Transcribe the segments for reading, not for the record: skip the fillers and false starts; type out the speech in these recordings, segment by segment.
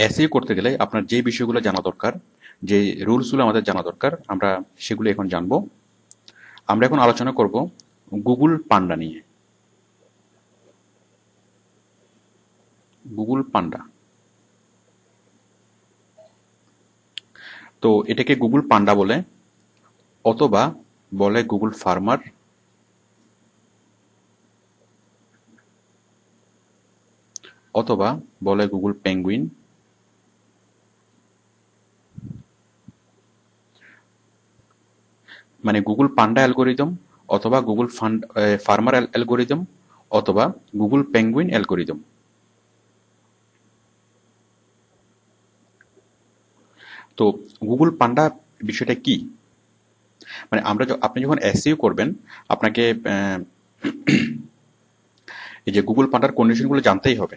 SEO করতে গেলে আপনার যে বিষয়গুলো জানা দরকার, যে রুলসগুলো আমাদের জানা দরকার, আমরা সেগুলো এখন জানবো। আমরা এখন আলোচনা করব গুগল পান্ডা নিয়ে। গুগল পান্ডা, তো এটাকে গুগল পান্ডা বলে, অথবা বলে গুগল ফার্মার, অথবা বলে গুগল পেঙ্গুইন, মানে গুগল পান্ডা অ্যালগোরিদম, অথবা গুগল ফার্মার অ্যালগোরিদম, অথবা গুগল পেঙ্গুইন অ্যালগোরিদম। তো গুগল পান্ডা বিষয়টা কি? মানে আপনি যখন এসইও করবেন, আপনাকে এই যে গুগল পান্ডার কন্ডিশনগুলো জানতেই হবে।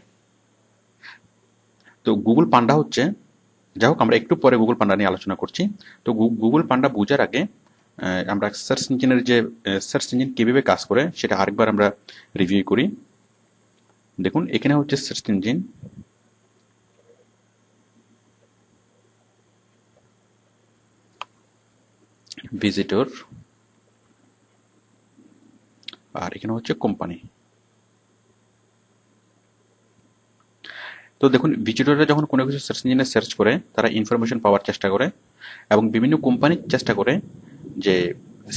তো গুগল পান্ডা হচ্ছে, যাই হোক আমরা একটু পরে গুগল পান্ডা নিয়ে আলোচনা করছি। তো গুগল পান্ডা বোঝার আগে আমরা সার্চ ইঞ্জিনের যে সার্চ ইঞ্জিন কিভাবে কাজ করে সেটা আরেকবার আমরা রিভিউ করি। দেখুন এখানে হচ্ছে সার্চ ইঞ্জিন, ভিজিটর, আর এখানে হচ্ছে কোম্পানি। তো দেখুন ভিজিটররা যখন কোনো কিছু সার্চ ইঞ্জিনে সার্চ করে, তারা ইনফরমেশন পাওয়ার চেষ্টা করে এবং বিভিন্ন কোম্পানি চেষ্টা করে যে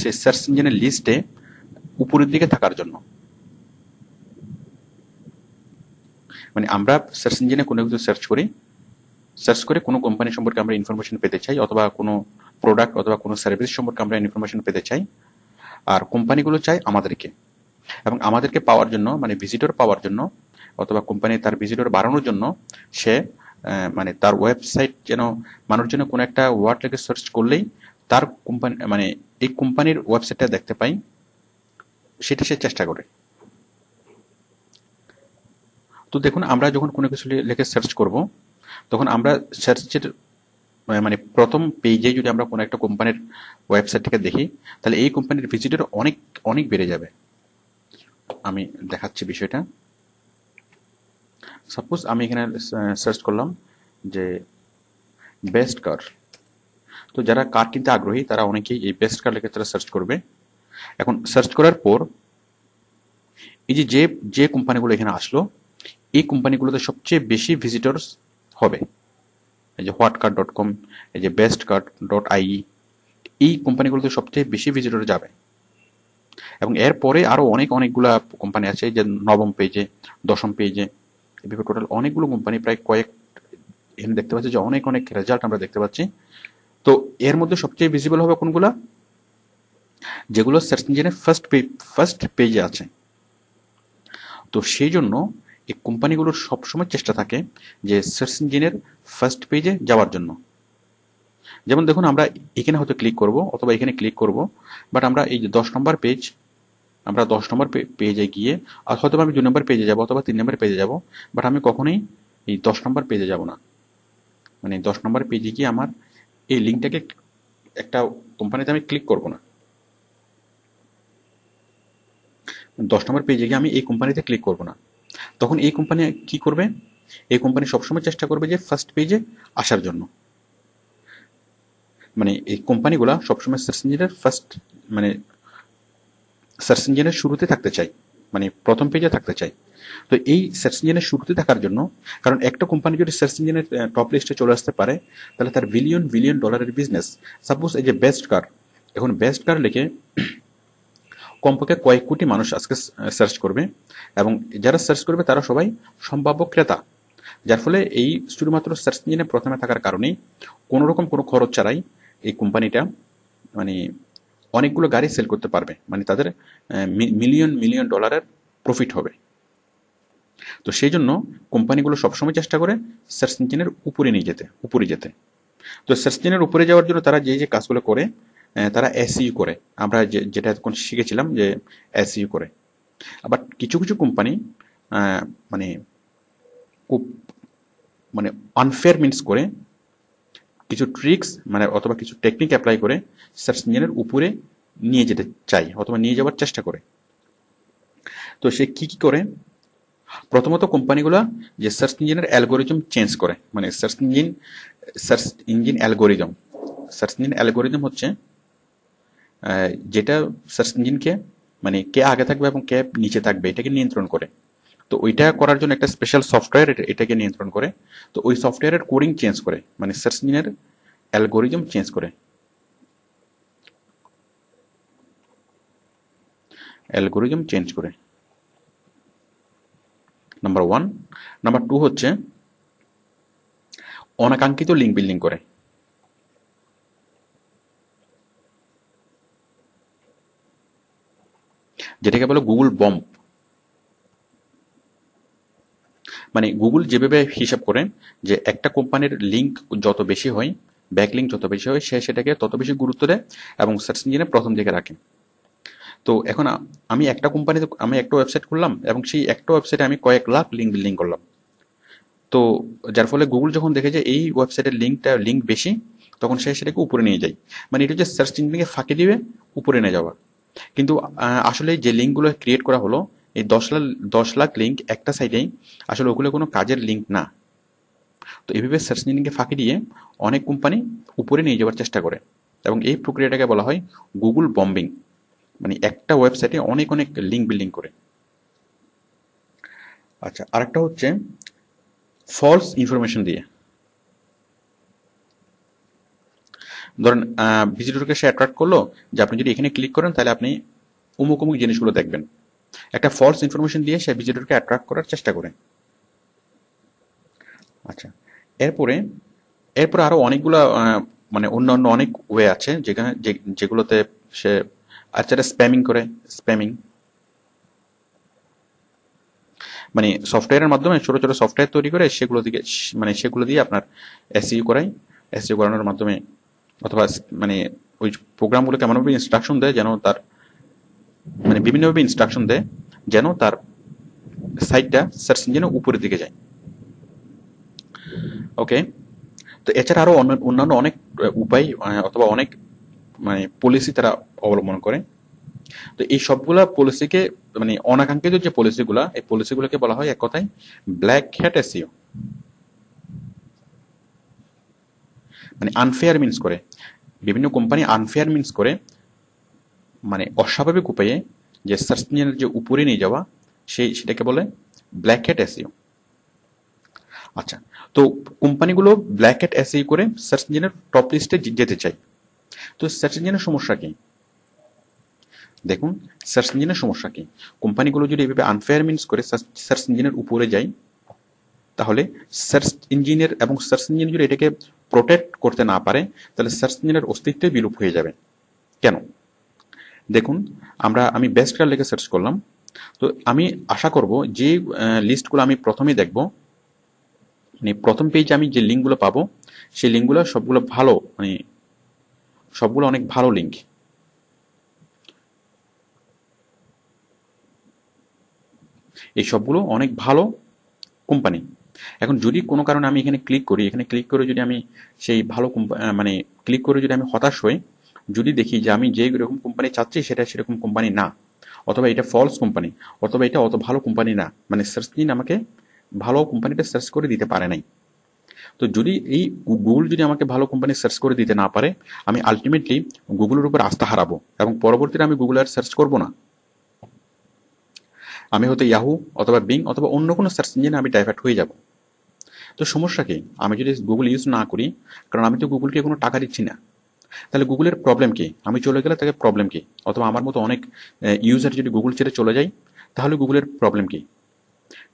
সে সার্চ ইঞ্জিনের লিস্টে উপরের দিকে থাকার জন্য। মানে আমরা সার্চ ইঞ্জিনে কোনো কিছু সার্চ করে কোনো কোম্পানি সম্পর্কে আমরা ইনফরমেশন পেতে চাই, অথবা কোনো প্রোডাক্ট অথবা কোনো সার্ভিস সম্পর্কে আমরা ইনফরমেশন পেতে চাই, আর কোম্পানিগুলো চাই আমাদেরকে। এবং আমাদেরকে পাওয়ার জন্য, মানে ভিজিটর পাওয়ার জন্য, অথবা কোম্পানি তার ভিজিটর বাড়ানোর জন্য, সে মানে তার ওয়েবসাইট যেন মানুষ যেন কোনো একটা ওয়ার্ড লিখে সার্চ করলেই তার কোম্পানি, মানে এই কোম্পানির ওয়েবসাইটটা দেখতে পাই, সেটা সে চেষ্টা করে। তো দেখুন আমরা যখন কোনো কিছু লিখে সার্চ করব, তখন আমরা সার্চের মানে প্রথম পেজে যদি আমরা কোনো একটা কোম্পানির ওয়েবসাইটটাকে দেখি, তাহলে এই কোম্পানির ভিজিটর অনেক অনেক বেড়ে যাবে। আমি দেখাচ্ছি বিষয়টা। সাপোজ আমি এখানে সার্চ করলাম যে বেস্ট কার। তো যারা কার কিনতে আগ্রহী তারা অনেকেই এই বেস্ট কার লিখে তারা সার্চ করবে। এখন সার্চ করার পর এই যে যে যে কোম্পানিগুলো এখানে আসলো, এই কোম্পানিগুলোতে সবচেয়ে বেশি ভিজিটরস হবে। এই যে হোয়াটকার.com, এই যে bestcard.ai, এই কোম্পানিগুলোতে সবচেয়ে বেশি ভিজিটর যাবে। এবং এরপরে আরো অনেকগুলা কোম্পানি আছে, যে নবম পেজে, দশম পেজে, এভাবে টোটাল অনেকগুলো কোম্পানি, প্রায় কয়েক, এখানে দেখতে পাচ্ছি যে অনেক রেজাল্ট আমরা দেখতে পাচ্ছি। তো এর মধ্যে সবচেয়ে ভিজিবল হবে কোনগুলা? যেগুলো সার্চ ইঞ্জিনের ফার্স্ট পেজে আছে। তো সেই জন্য এই কোম্পানিগুলোর সবসময় চেষ্টা থাকে যে সার্চ ইঞ্জিনের ফার্স্ট পেজে যাওয়ার জন্য। যেমন দেখুন আমরা এখানে হয়তো ক্লিক করব, অথবা এখানে ক্লিক করব, বাট আমরা এই যে 10 নম্বর পেজ, আমরা 10 নম্বর পেজে গিয়ে, আর হয়তো আমি 2 নম্বর পেজে যাব, অথবা 3 নম্বর পেজে যাব, বাট আমি কখনোই এই 10 নম্বর পেজে যাব না। মানে 10 নম্বর পেজে গিয়ে আমার এই লিঙ্কটাকে, একটা কোম্পানিতে আমি ক্লিক করব না। 10 নম্বর পেজে গিয়ে আমি এই কোম্পানিতে ক্লিক করব না। তখন এই কোম্পানি কি করবে? এই কোম্পানি সবসময় চেষ্টা করবে যে ফার্স্ট পেজে আসার জন্য। মানে এই কোম্পানিগুলা সবসময় সার্চ ইঞ্জিনের মানে সার্চ ইঞ্জিনের শুরুতে থাকতে চাই, মানে প্রথম পেজে থাকতে চাই। তো এই সার্চ ইঞ্জিনের শুরুতে থাকার জন্য, কারণ একটা কোম্পানি যদি সার্চ ইঞ্জিনের টপ লিস্টে চলে আসতে পারে, তাহলে তার বিলিয়ন ডলারের বিজনেস। সাপোজ এই যে বেস্ট কার, এখন বেস্ট কার লিখে কমপক্ষে কয়েক কোটি মানুষ আজকে সার্চ করবে, এবং যারা সার্চ করবে তারা সবাই সম্ভাব্য ক্রেতা। যার ফলে এই শুধুমাত্র সার্চ ইঞ্জিনে প্রথমে থাকার কারণেই কোনো রকম কোনো খরচ ছাড়াই এই কোম্পানিটা মানে অনেকগুলো গাড়ি সেল করতে পারবে, মানে তাদের মিলিয়ন ডলারের প্রফিট হবে। তো সেই জন্য কোম্পানিগুলো সবসময় চেষ্টা করে সার্চ ইঞ্জিনের উপরে যেতে। তো সার্চ ইঞ্জিনের উপরে যাওয়ার জন্য তারা যে কাজগুলো করে, তারা এসইও করে। আমরা যেটা এখন শিখেছিলাম যে এসইও করে। আবার কিছু কোম্পানি মানে খুব মানে আনফেয়ার মিন্স করে, কিছু ট্রিক্স মানে অথবা কিছু টেকনিক অ্যাপ্লাই করে সার্চ ইঞ্জিনের উপরে নিয়ে যেতে চাই, অথবা নিয়ে যাওয়ার চেষ্টা করে। তো সে কি করে? প্রথমত কোম্পানিগুলো যে সার্চ ইঞ্জিনের অ্যালগোরিদম চেঞ্জ করে, মানে সার্চ ইঞ্জিন অ্যালগোরিদম হচ্ছে যেটা সার্চ ইঞ্জিনকে মানে কে আগে থাকবে এবং কে নিচে থাকবে এটাকে নিয়ন্ত্রণ করে। তো ওইটা করার জন্য একটা স্পেশাল সফটওয়্যার এটাকে নিয়ন্ত্রণ করে। তো ওই সফটওয়্যারের কোডিং চেঞ্জ করে, মানে সার্চ ইঞ্জিনের অ্যালগোরিদম চেঞ্জ করে। নাম্বার 1। নাম্বার 2 হচ্ছে অনাকাঙ্ক্ষিত লিঙ্ক বিল্ডিং করে। যেটাকে বলে গুগল বম্ব। মানে গুগল যেভাবে হিসাব করে যে একটা কোম্পানির লিঙ্ক যত বেশি হয়, ব্যাক লিঙ্ক যত বেশি হয়, সে সেটাকে তত বেশি গুরুত্ব দেয় এবং সার্চ ইঞ্জিনে প্রথম দিকে রাখে। তো এখন আমি একটা ওয়েবসাইট খুললাম এবং সেই একটা ওয়েবসাইটে আমি কয়েক লাখ লিঙ্ক বিল্ডিং করলাম। তো যার ফলে গুগল যখন দেখে যে এই ওয়েবসাইটের লিঙ্ক বেশি, তখন সে সেটাকে উপরে নিয়ে যায়। মানে এটা হচ্ছে সার্চ ইঞ্জিনকে ফাঁকি দিবে উপরে নিয়ে যাওয়া। কিন্তু আসলে যে লিঙ্কগুলো ক্রিয়েট করা হলো, এই 10 লাখ লিঙ্ক একটা সাইটেই, আসলে ওগুলো কোনো কাজের লিঙ্ক না। তো এইভাবে সার্চ ইঞ্জিনকে ফাঁকি দিয়ে অনেক কোম্পানি উপরে নিয়ে যাওয়ার চেষ্টা করে, এবং এই প্রক্রিয়াটাকে বলা হয় গুগল বম্বিং। মানে একটা ওয়েবসাইটে অনেক অনেক লিঙ্ক বিল্ডিং করে। আচ্ছা, আরেকটা হচ্ছে ফলস ইনফরমেশন দিয়ে। ধরেন ভিজিটরকে সে অ্যাট্রাক্ট করলো যে আপনি যদি এখানে ক্লিক করেন তাহলে আপনি অমুক অমুক জিনিসগুলো দেখবেন। একটা ফলস ইনফরমেশন দিয়ে সে ভিজিটরকে অ্যাট্রাক্ট করার চেষ্টা করে। আচ্ছা, এরপরে আরো অনেকগুলো মানে অন্যান্য অনেক ওয়ে আছে যেগুলোতে সে আচ্ছা স্প্যামিং করে। স্প্যামিং মানে সফটওয়্যারের মাধ্যমে ছোট ছোট সফটওয়্যার তৈরি করে সেগুলো দিয়ে আপনার এসইও করায়। এসইও করানোর মাধ্যমে অথবা মানে ওই প্রোগ্রামগুলোকে এমনভাবে ইনস্ট্রাকশন দেয় যেন তার মানে বিভিন্নভাবে ইনস্ট্রাকশন দেয় যেন তার সাইটটা সার্চ ইঞ্জিনের উপরের দিকে যায়। ওকে, তো এছাড়া আরো অন্যান্য অনেক উপায় অথবা অনেক মানে পলিসি তারা অবলম্বন করে। তো এই সবগুলা পলিসিকে মানে অনাকাঙ্ক্ষিত যে পলিসিগুলা, এই পলিসিগুলোকে বলা হয় এক কথায় ব্ল্যাক হ্যাট এসইও। মানে আনফেয়ার মিন্স করে, বিভিন্ন কোম্পানি আনফেয়ার মিন্স করে, মানে অস্বাভাবিক উপায়ে যে সার্চ ইঞ্জিনের যে উপরে নিয়ে যাওয়া, সেটাকে বলে ব্ল্যাক হ্যাট এসইও। আচ্ছা, তো কোম্পানিগুলো ব্ল্যাক হ্যাট এসইও করে সার্চ ইঞ্জিনের টপ লিস্টে যেতে চায়। তো সার্চ ইঞ্জিনের সমস্যা কি? দেখুন, সার্চ ইঞ্জিনের সমস্যা কি? কোম্পানিগুলো যদি এভাবে আনফেয়ার মিন্স করে সার্চ ইঞ্জিনের উপরে যায়, তাহলে সার্চ ইঞ্জিন যদি এটাকে প্রোটেক্ট করতে না পারে, তাহলে সার্চ ইঞ্জিনের অস্তিত্বই বিলুপ হয়ে যাবে। কেন? দেখুন, আমি বেস্ট কার লিখে সার্চ করলাম। তো আমি আশা করব যে লিস্টগুলো আমি প্রথমেই দেখব, মানে প্রথম পেজে আমি যে লিঙ্কগুলো পাবো, সেই লিঙ্কগুলো সবগুলো ভালো, মানে সবগুলো অনেক ভালো লিঙ্ক। এই সবগুলো অনেক ভালো কোম্পানি। এখন যদি কোনো কারণে আমি এখানে ক্লিক করে যদি আমি সেই ভালো মানে ক্লিক করে যদি আমি হতাশ হই, যদি দেখি যে আমি যে রকম কোম্পানি চাচ্ছি সেটা সেরকম কোম্পানি না, অথবা এটা ফলস কোম্পানি, অথবা এটা অত ভালো কোম্পানি না, মানে সার্চ ইঞ্জিন আমাকে ভালো কোম্পানিটা সার্চ করে দিতে পারে নাই। তো যদি এই গুগল যদি আমাকে ভালো কোম্পানি সার্চ করে দিতে না পারে, আমি আলটিমেটলি গুগলের উপর আস্থা হারাবো এবং পরবর্তীতে আমি গুগল আর সার্চ করবো না। আমি হয়তো ইয়াহু অথবা বিং অথবা অন্য কোনো সার্চ ইঞ্জিনে আমি ডাইভার্ট হয়ে যাব। তো সমস্যা কি? আমি যদি গুগল ইউজ না করি, কারণ আমি তো গুগলকে কোনো টাকা দিচ্ছি না, তাহলে গুগলের প্রবলেম কি? আমি চলে গেলে তাকে প্রবলেম কি? অথবা আমার মতো অনেক ইউজার যদি গুগল ছেড়ে চলে যায়, তাহলে গুগলের প্রবলেম কি?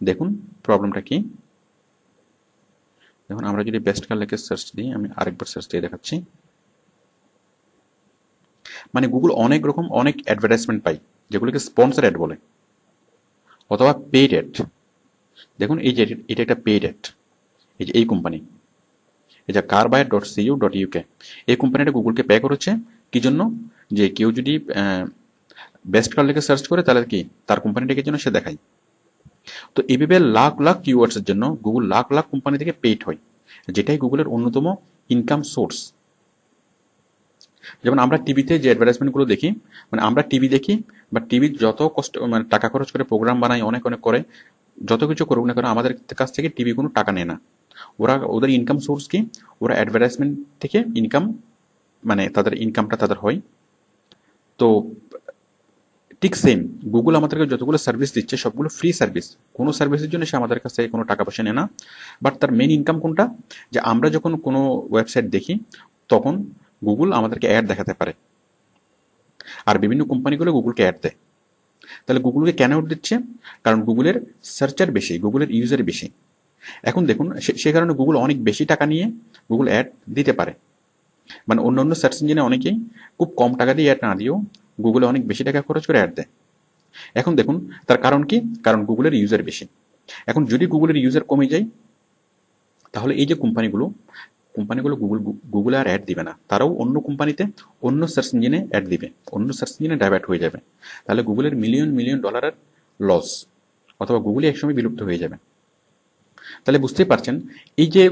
দেখুন প্রবলেমটা কি। দেখুন, আমরা যদি বেস্ট কার লিখে সার্চ দিই, আমি আরেকবার সার্চ দিয়ে দেখাচ্ছি। মানে গুগল অনেক অ্যাডভার্টাইজমেন্ট পাই, যেগুলোকে স্পন্সর অ্যাড বলে অথবা পেইড অ্যাড। দেখুন, এই যে এটা একটা পেইড অ্যাড। এই যে এই কোম্পানি, এই যে carbuyer.cu.uk, এই কোম্পানিটা গুগলকে পে করেছে কি জন্য? যে কেউ যদি বেস্ট কার লিখে সার্চ করে, তাহলে কি তার কোম্পানিটাকে যেন সে দেখায়। তো এইভাবে লাখ লাখ কিওয়ার্ডস এর জন্য গুগল লাখ লাখ কোম্পানি থেকে পেইড হয়, যেটাই গুগলের অন্যতম ইনকাম সোর্স। যেমন আমরা টিভিতে যে অ্যাডভার্টাইজমেন্টগুলো দেখি, মানে আমরা টিভি দেখি বা টিভির যত কষ্ট মানে টাকা খরচ করে প্রোগ্রাম বানাই, অনেক অনেক করে, যত কিছু করুক না কেন আমাদের কাছ থেকে টিভি কোনো টাকা নেয় না। ওদের ইনকাম সোর্স কি? ওরা অ্যাডভার্টাইজমেন্ট থেকে ইনকাম, মানে তাদের ইনকামটা তাদের হয়। তো ঠিক সেম গুগল আমাদেরকে যতগুলো সার্ভিস দিচ্ছে সবগুলো ফ্রি সার্ভিস, কোনো সার্ভিসের জন্য সে আমাদের কাছ থেকে কোনো টাকা পয়সা নেয় না। বাট তার মেইন ইনকাম কোনটা? যে আমরা যখন কোনো ওয়েবসাইট দেখি তখন গুগল আমাদেরকে অ্যাড দেখাতে পারে, আর বিভিন্ন কোম্পানিগুলো গুগলকে অ্যাড দেয়। তাহলে গুগলকে কেন অ্যাড দিচ্ছে? কারণ গুগলের সার্চার বেশি, গুগলের ইউজার বেশি। এখন দেখুন সে কারণে গুগল অনেক বেশি টাকা নিয়ে গুগল অ্যাড দিতে পারে। মানে অন্য অন্য সার্চ ইঞ্জিনে অনেকেই খুব কম টাকা দিয়ে অ্যাড না দিয়েও গুগলে অনেক বেশি টাকা খরচ করে অ্যাড দেয়। এখন দেখুন তার কারণ কি? কারণ গুগলের ইউজার বেশি। এখন যদি গুগলের ইউজার কমে যায় তাহলে এই যে কোম্পানিগুলো গুগলে আর অ্যাড দিবে না, তারাও অন্য কোম্পানিতে, অন্য সার্চ ইঞ্জিনে অ্যাড দিবে, অন্য সার্চ ইঞ্জিনে ডাইভার্ট হয়ে যাবে। তাহলে গুগলের মিলিয়ন মিলিয়ন ডলারের লস, অথবা গুগলই একসময় বিলুপ্ত হয়ে যাবে। তাহলে বুঝতেই পারছেন এই যে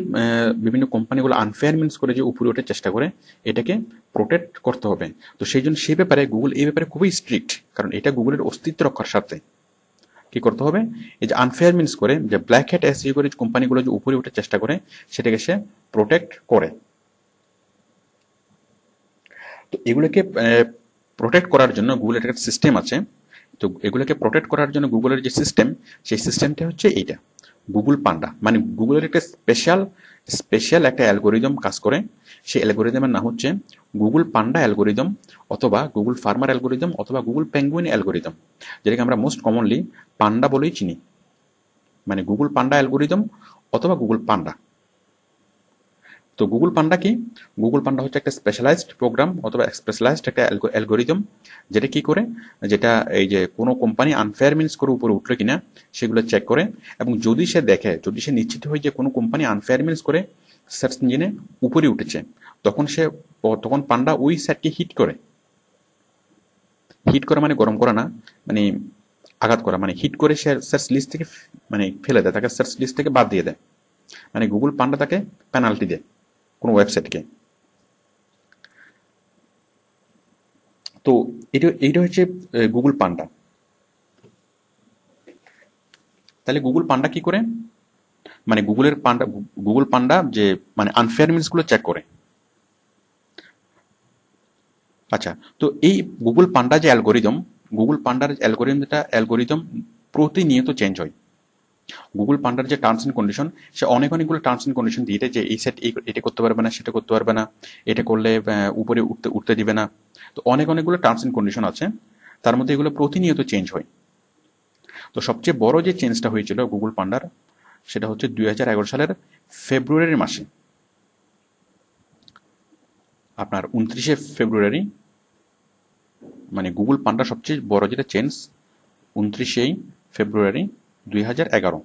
বিভিন্ন কোম্পানিগুলো আনফেয়ার মিনস করে যে উপরে ওঠার চেষ্টা করে, এটাকে প্রোটেক্ট করতে হবে। তো সেই জন্য সেই ব্যাপারে গুগল এই ব্যাপারে খুবই স্ট্রিক্ট, কারণ এটা গুগলের অস্তিত্ব রক্ষার স্বার্থে। কি করতে হবে? এই যে আনফেয়ার মিনস করে, যে ব্ল্যাক হ্যাট এসইও করে কোম্পানিগুলো যে উপরে ওঠার চেষ্টা করে, সেটাকে সে প্রোটেক্ট করে। তো এগুলোকে প্রোটেক্ট করার জন্য গুগলের একটা সিস্টেম আছে। তো এগুলোকে প্রোটেক্ট করার জন্য গুগলের যে সিস্টেম, সেই সিস্টেমটা হচ্ছে এইটা, গুগল পান্ডা। মানে গুগলের একটা স্পেশাল একটা অ্যালগোরিদম কাজ করে। সেই অ্যালগোরিদমের নাম হচ্ছে গুগল পান্ডা অ্যালগোরিদম, অথবা গুগল ফার্মার অ্যালগোরিদম, অথবা গুগল পেঙ্গুইন অ্যালগোরিদম, যেটাকে আমরা মোস্ট কমনলি পান্ডা বলেই চিনি। মানে গুগল পান্ডা অ্যালগোরিদম অথবা গুগল পান্ডা। তো গুগল পান্ডা কি? গুগল পান্ডা হচ্ছে একটা স্পেশালাইজড প্রোগ্রাম অথবা স্পেশালাইজড একটা অ্যালগোরিদম, যেটা কি করে, যেটা এই যে কোনো কোম্পানি আনফেয়ার মিনস করে উপরে উঠলো কিনা সেগুলো চেক করে, এবং যদি সে দেখে, যদি সে নিশ্চিত হয় যে কোনো কোম্পানি আনফেয়ার মিনস করে সার্চ ইঞ্জিনে উপরে উঠেছে, তখন পান্ডা ওই সাইটকে হিট করে। হিট করা মানে গরম করা না, মানে আঘাত করা, মানে হিট করে সে সার্চ লিস্ট থেকে মানে ফেলে দেয়, তাকে সার্চ লিস্ট থেকে বাদ দিয়ে দেয়। মানে গুগল পান্ডা তাকে পেনাল্টি দেয় কোনো ওয়েবসাইটকে। তো এইটা হচ্ছে গুগল পান্ডা। তাহলে গুগল পান্ডা কি করে? মানে গুগল পান্ডা যে মানে আনফেয়ার মিনস গুলো চেক করে। আচ্ছা, তো এই গুগল পান্ডা যে অ্যালগোরিদম, গুগল পান্ডার অ্যালগোরিদম প্রতিনিয়ত চেঞ্জ হয়। গুগল পান্ডার যে টার্মস এন্ড কন্ডিশন, সে অনেকগুলো টার্মস এন্ড কন্ডিশন দিয়ে দেয় যে এই সেট এটা করতে পারবে না, সেটা করতে পারবে না, এটা করলে উপরে উঠতে দিবে না। তো অনেকগুলো টার্মস এন্ড কন্ডিশন আছে, তার মধ্যে এগুলো প্রতিনিয়ত চেঞ্জ হয়। তো সবচেয়ে বড় যে চেঞ্জটা হয়েছিল গুগল পান্ডার, সেটা হচ্ছে 2011 সালের ফেব্রুয়ারি মাসে। আপনার 29শে ফেব্রুয়ারি, মানে গুগল পান্ডার সবচেয়ে বড় যেটা চেঞ্জ, 29শে ফেব্রুয়ারি 2011।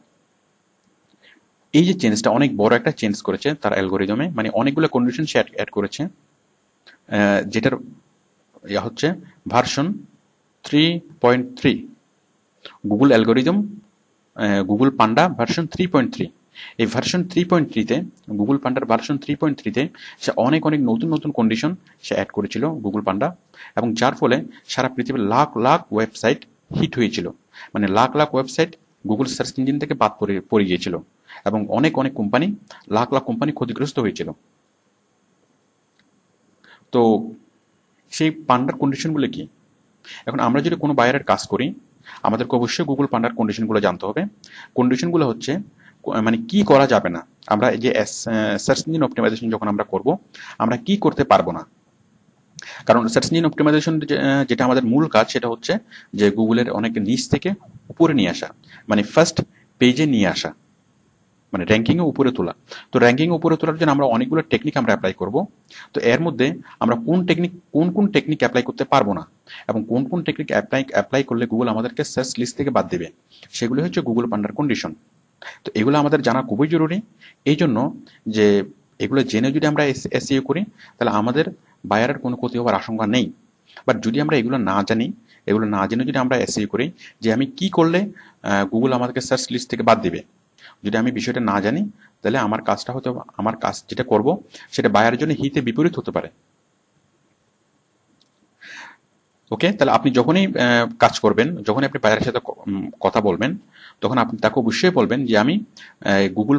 এই যে চেঞ্জটা অনেক বড় একটা চেঞ্জ করেছে তার অ্যালগোরিদমে, মানে অনেকগুলো কন্ডিশন সে অ্যাড করেছে, যেটার হচ্ছে ভার্সন 3.3। গুগল অ্যালগোরিদম গুগল পান্ডা ভার্সন 3.3। এই ভার্সন 3.3-তে, গুগল পান্ডার ভার্সন 3.3-তে সে অনেক নতুন কন্ডিশন সে অ্যাড করেছিল গুগল পান্ডা, এবং যার ফলে সারা পৃথিবীর লাখ লাখ ওয়েবসাইট হিট হয়েছিল। মানে lakh lakh website Google search engine থেকে বাদ পড়ে গিয়েছিল, এবং অনেক কোম্পানি, লাখ লাখ কোম্পানি ক্ষতিগ্রস্ত হয়েছিল। তো সেই পান্ডার কন্ডিশনগুলো কি? এখন আমরা যদি কোনো বায়ারের কাজ করি, আমাদেরকে অবশ্যই গুগল পান্ডার কন্ডিশনগুলো জানতে হবে। কন্ডিশনগুলো হচ্ছে মানে কি করা যাবে না, আমরা এই যে সার্চ ইঞ্জিন অপটিমাইজেশন যখন আমরা করব, আমরা কি করতে পারবো না। কারণ সার্চ ইঞ্জিন অপটিমাইজেশন যেটা আমাদের মূল কাজ, সেটা হচ্ছে যে গুগলের অনেক নিচ থেকে উপরে নিয়ে আসা, মানে ফার্স্ট পেজে নিয়ে আসা, মানে র্যাঙ্কিং এ উপরে তোলা। তো র্যাঙ্কিং উপরে তোলার জন্য আমরা অনেকগুলো টেকনিক আমরা অ্যাপ্লাই করব। তো এর মধ্যে আমরা কোন টেকনিক অ্যাপ্লাই করতে পারবো না, এবং কোন টেকনিক অ্যাপ্লাই করলে গুগল আমাদেরকে সার্চ লিস্ট থেকে বাদ দেবে, সেগুলো হচ্ছে গুগল পান্ডার কন্ডিশন। তো এগুলো আমাদের জানা খুবই জরুরি। এই জন্য যে এগুলো জেনে যদি আমরা এসইও করি, তাহলে আমাদের বায়ারের কোনো ক্ষতি হওয়ার আশঙ্কা নেই। বাট যদি আমরা এগুলো না জানি, এগুলো না জেনে যদি আমরা এসইও করি যে আমি কি করলে গুগল আমাদেরকে সার্চ লিস্ট থেকে বাদ দিবে, যদি আমি বিষয়টা না জানি, তাহলে আমার কাজ যেটা করব সেটা বায়ারের জন্য হিতে বিপরীত হতে পারে। ওকে, তাহলে আপনি যখনই কাজ করবেন, যখনই আপনি বায়ারের সাথে কথা বলবেন, তখন আপনি তাকে অবশ্যই বলবেন যে আমি গুগল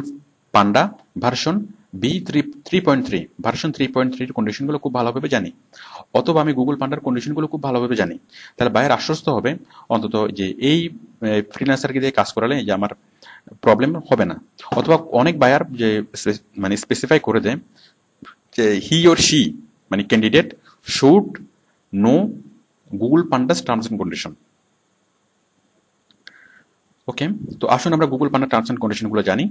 পান্ডা ভার্সন V3.3 ভার্সন 3.3 কন্ডিশনগুলো খুব ভালোভাবে জানি, অথবা আমি গুগল পান্ডার কন্ডিশনগুলো খুব ভালোভাবে জানি। তাহলে বায়ার আশ্বস্ত হবে অন্তত যে এই ফ্রিল্যান্সারকে দিয়ে কাজ করালে যে আমার প্রবলেম হবে না। অথবা অনেক বায়ার যে মানে স্পেসিফাই করে দেয় যে হি অর শি মানে candidate should know Google pandas terms and condition. Okay, তো আসুন আমরা Google panda terms and condition গুলো জানি।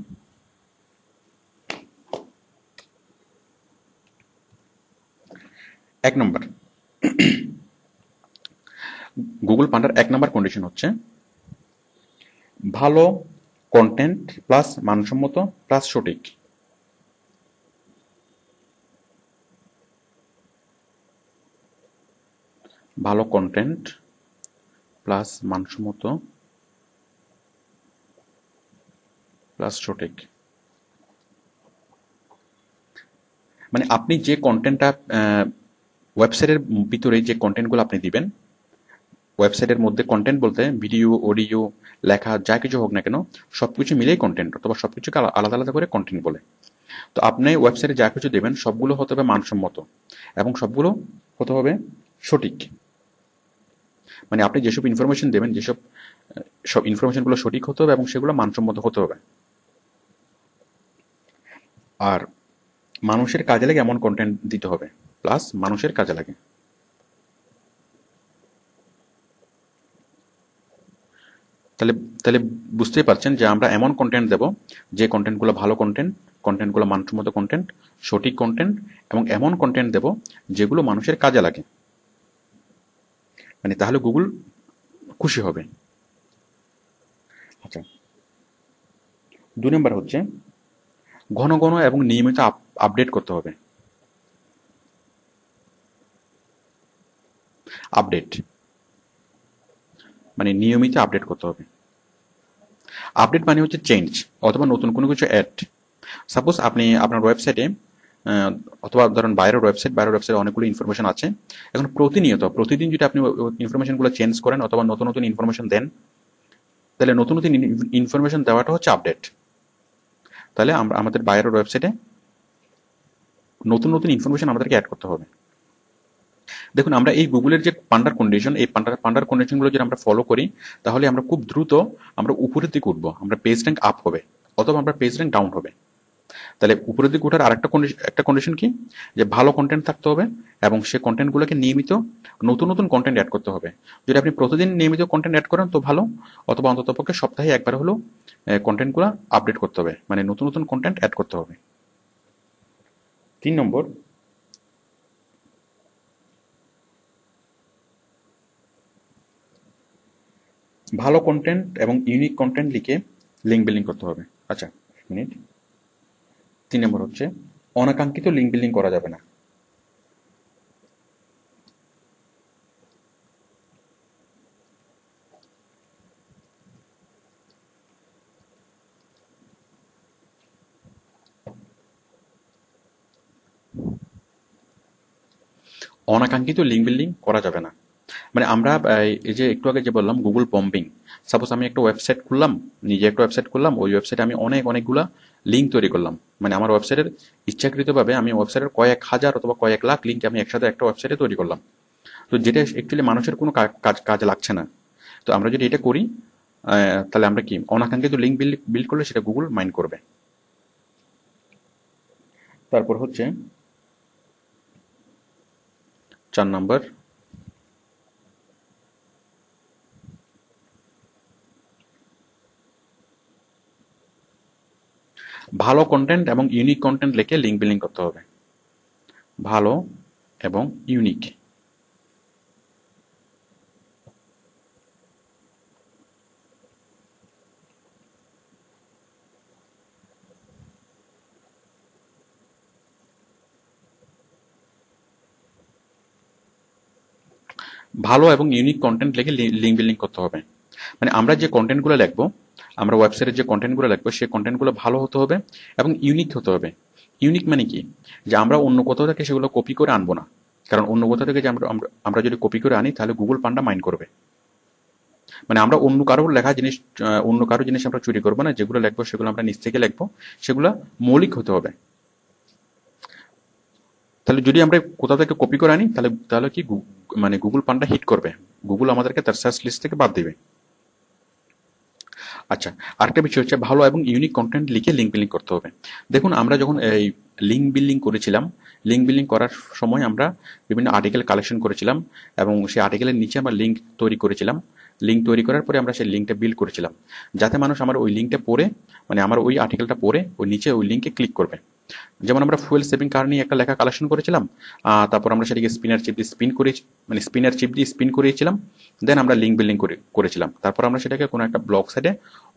এক নম্বর, গুগল পান্ডার 1 নম্বর কন্ডিশন হচ্ছে ভালো কন্টেন্ট প্লাস মানসম্মত প্লাস সঠিক। ভালো কন্টেন্ট প্লাস মানসম্মত প্লাস সঠিক। মানে আপনি যে কন্টেন্টটা ওয়েবসাইটের ভিতরে যে কন্টেন্টগুলো আপনি দিবেন, ওয়েবসাইটের মধ্যে কন্টেন্ট বলতে ভিডিও, অডিও, লেখা যা কিছু হোক না কেন সবকিছু মিলেই কন্টেন্ট, অথবা সবকিছুকে আলাদা আলাদা করে কন্টেন্ট বলে। তো আপনি ওয়েবসাইটে যা কিছু দেবেন সবগুলো হতে হবে মানসম্মত এবং সবগুলো হতে হবে সঠিক। মানে আপনি যেসব ইনফরমেশন দেবেন, সব ইনফরমেশনগুলো সঠিক হতে হবে এবং সেগুলো মানসম্মত হতে হবে। আর মানুষের কাজে লাগে এমন কন্টেন্ট দিতে হবে, প্লাস মানুষের কাজে লাগে। তাহলে তাহলে বুঝতেই পারছেন যে আমরা এমন কন্টেন্ট দেব যে কন্টেন্টগুলো ভালো কন্টেন্ট, কন্টেন্টগুলো মানসম্মত কন্টেন্ট, সঠিক কন্টেন্ট, এবং এমন কন্টেন্ট দেব যেগুলো মানুষের কাজে লাগে। মানে তাহলে গুগল খুশি হবে। আচ্ছা, 2 নম্বর হচ্ছে ঘন ঘন এবং নিয়মিত আপডেট করতে হবে। আপডেট মানে নিয়মিত আপডেট করতে হবে। আপডেট মানে হচ্ছে চেঞ্জ অথবা নতুন কোনো কিছু অ্যাড। সাপোজ আপনি আপনার ওয়েবসাইটে অথবা ধরেন বাইরের ওয়েবসাইটে অনেকগুলো ইনফরমেশন আছে। এখন প্রতিদিন যদি আপনি ইনফরমেশনগুলো চেঞ্জ করেন অথবা নতুন নতুন ইনফরমেশন দেন, তাহলে নতুন নতুন ইনফরমেশন দেওয়াটা হচ্ছে আপডেট। তাহলে আমরা আমাদের বাইরের ওয়েবসাইটে নতুন নতুন ইনফরমেশন আমাদেরকে অ্যাড করতে হবে। দেখুন, আমরা এই গুগলের যে পান্ডার কন্ডিশন, এই পান্ডার কন্ডিশনগুলো যদি আমরা ফলো করি, তাহলে আমরা খুব দ্রুত আমরা উপরের দিকে উঠবো, আমরা পেজ র্যাঙ্ক আপ হবে অথবা আমরা পেজ র্যাঙ্ক ডাউন হবে। তাহলে উপরের দিকে ওঠার আরেকটা একটা কন্ডিশন কি, যে ভালো কন্টেন্ট থাকতে হবে এবং সে কন্টেন্টগুলোকে নিয়মিত নতুন নতুন কন্টেন্ট অ্যাড করতে হবে। যদি আপনি প্রতিদিন নিয়মিত কন্টেন্ট অ্যাড করেন তো ভালো, অথবা অন্ততপক্ষে সপ্তাহে একবার হলেও কন্টেন্টগুলো আপডেট করতে হবে, মানে নতুন নতুন কন্টেন্ট অ্যাড করতে হবে। 3 নম্বর, ভালো কন্টেন্ট এবং ইউনিক কন্টেন্ট লিখে লিঙ্ক বিল্ডিং করতে হবে। আচ্ছা, মিনিট। 3 নম্বর হচ্ছে অনাকাঙ্ক্ষিত লিঙ্ক বিল্ডিং করা যাবে না। অনাকাঙ্ক্ষিত লিঙ্ক বিল্ডিং করা যাবে না। মানে আমরা এই যে একটু আগে যে বললাম গুগল বম্বিং, সাপোজ আমি একটা ওয়েবসাইট খুললাম, নিজে একটা ওয়েবসাইট খুললাম, ওই ওয়েবসাইটে আমি অনেকগুলা লিঙ্ক তৈরি করলাম। মানে আমার ওয়েবসাইটের ইচ্ছাকৃতভাবে আমি ওয়েবসাইটের কয়েক হাজার অথবা কয়েক লাখ লিঙ্ক আমি একসাথে একটা ওয়েবসাইটে তৈরি করলাম। তো যেটা অ্যাকচুয়ালি মানুষের কোনো কাজে লাগছে না। তো আমরা যদি এটা করি, তাহলে আমরা কি অনাকাঙ্ক্ষিত লিঙ্ক বিল্ড করলে সেটা গুগল মাইন্ড করবে। তারপর হচ্ছে 4 নম্বর, ভালো কন্টেন্ট এবং ইউনিক কন্টেন্ট লিখে লিঙ্ক বিল্ডিং করতে হবে। ভালো এবং ইউনিক। ভালো এবং ইউনিক কন্টেন্ট লিখে লিঙ্ক বিল্ডিং করতে হবে। মানে আমরা যে কন্টেন্টগুলো লিখবো, আমরা ওয়েবসাইটের যে কন্টেন্টগুলো লিখবো সেই কন্টেন্টগুলো ভালো হতে হবে এবং ইউনিক হতে হবে। ইউনিক মানে কি, যে আমরা অন্য কোথাও থেকে সেগুলো কপি করে আনবো না, কারণ অন্য কোথা থেকে যে আমরা যদি কপি করে আনি তাহলে গুগল পান্ডা মাইন করবে। মানে আমরা অন্য কারোর লেখা জিনিস অন্য কারো জিনিস আমরা চুরি করবো না, যেগুলো লিখবো সেগুলো আমরা নিজ থেকে লিখবো, সেগুলো মৌলিক হতে হবে। তাহলে যদি আমরা কোথাও থেকে কপি করে আনি তাহলে তাহলে কি মানে গুগল পান্ডা হিট করবে, গুগল আমাদেরকে তার সার্চ লিস্ট থেকে বাদ দিবে। আচ্ছা, আরেকটা বিষয় হচ্ছে ভালো এবং ইউনিক কন্টেন্ট লিখে লিঙ্ক বিল্ডিং করতে হবে। দেখুন আমরা যখন এই লিঙ্ক বিল্ডিং করেছিলাম, লিঙ্ক বিল্ডিং করার সময় আমরা বিভিন্ন আর্টিকেল কালেকশন করেছিলাম এবং সেই আর্টিকেলের নিচে আমরা লিঙ্ক তৈরি করেছিলাম। লিঙ্ক তৈরি করার পরে আমরা সেই লিঙ্কটা বিল্ড করেছিলাম যাতে মানুষ আমার ওই লিঙ্কটা পড়ে, মানে আমার ওই আর্টিকেলটা পড়ে ওই নিচে ওই লিঙ্কে ক্লিক করবে। যেমন আমরা ফুয়েল সেভিং কার নিয়ে একটা লেখা কালেকশন করেছিলাম, তারপর আমরা সেটাকে স্পিনার চিপ দিয়ে স্পিন করে, মানে স্পিনার চিপ দিয়ে স্পিন করিয়েছিলাম, দেন আমরা লিঙ্ক বিল্ডিং করেছিলাম। তারপর আমরা সেটাকে কোনো একটা ব্লগ সাইটে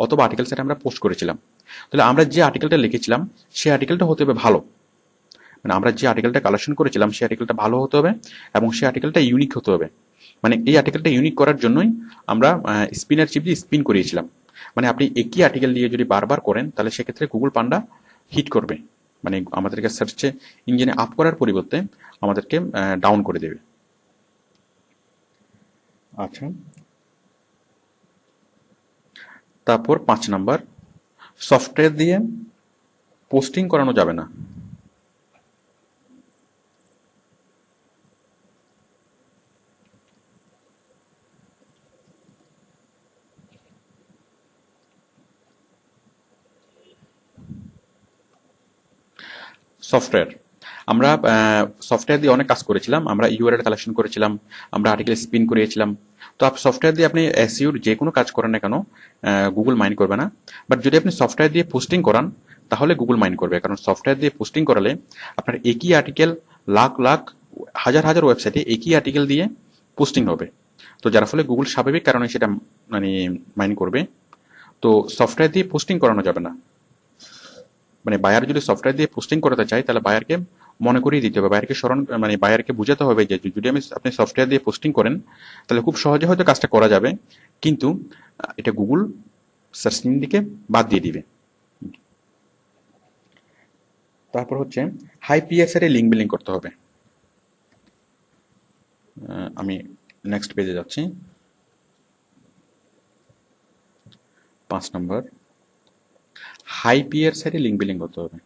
অথবা আর্টিকেল সাইটে আমরা পোস্ট করেছিলাম। তাহলে আমরা যে আর্টিকেলটা লিখেছিলাম সেই আর্টিকেলটা হতে হবে ভালো, মানে আমরা যে আর্টিকেলটা কালেকশন করেছিলাম সেই আর্টিকেলটা ভালো হতে হবে এবং সেই আর্টিকেলটা ইউনিক হতে হবে। মানে এই আর্টিকেলটা ইউনিক করার জন্যই আমরা স্পিনার চিপ দিয়ে স্পিন করিয়েছিলাম। মানে আপনি একই আর্টিকেল দিয়ে যদি বারবার করেন তাহলে সেক্ষেত্রে গুগল পান্ডা হিট করবে, মানে আমাদেরকে সার্চে ইঞ্জিনে আপ করার পরিবর্তে আমাদেরকে ডাউন করে দেবে। আচ্ছা, তারপর 5 নাম্বার, সফটওয়্যার দিয়ে পোস্টিং করানো যাবে না। সফটওয়্যার, আমরা সফটওয়্যার দিয়ে অনেক কাজ করেছিলাম, আমরা ইউআরএল কালেকশন করেছিলাম, আমরা আর্টিকেল স্পিন করিয়েছিলাম। তো সফটওয়্যার দিয়ে আপনি এসইওর যে কোনো কাজ করেন না কেন গুগল মাইন্ড করবে না। বাট যদি আপনি সফটওয়্যার দিয়ে পোস্টিং করান তাহলে গুগল মাইন্ড করবে, কারণ সফটওয়্যার দিয়ে পোস্টিং করালে আপনার একই আর্টিকেল লাখ লাখ হাজার হাজার ওয়েবসাইটে একই আর্টিকেল দিয়ে পোস্টিং হবে। তো যার ফলে গুগল স্বাভাবিক কারণে সেটা মানে মাইন্ড করবে। তো সফটওয়্যার দিয়ে পোস্টিং করানো যাবে না। মানে বায়ার যদি সফটওয়্যার দিয়ে পোস্টিং করাতে চায় তাহলে বায়ারকে মনে করিয়ে দিতে হবে, বায়ারকে স্মরণ, মানে বায়ারকে বোঝাতে হবে যে যদি আপনি সফটওয়্যার দিয়ে পোস্টিং করেন তাহলে খুব সহজে হয়তো কাজটা করা যাবে, কিন্তু এটা গুগল সার্চ ইঞ্জিন দিকে বাদ দিয়ে দিবে। তারপর হচ্ছে হাই পিএসআর এ লিঙ্ক বিল্ডিং করতে হবে। আমি নেক্সট পেজে যাচ্ছি। 5 নম্বর, হাই পিএসআর এ লিঙ্ক বিল্ডিং করতে হবে।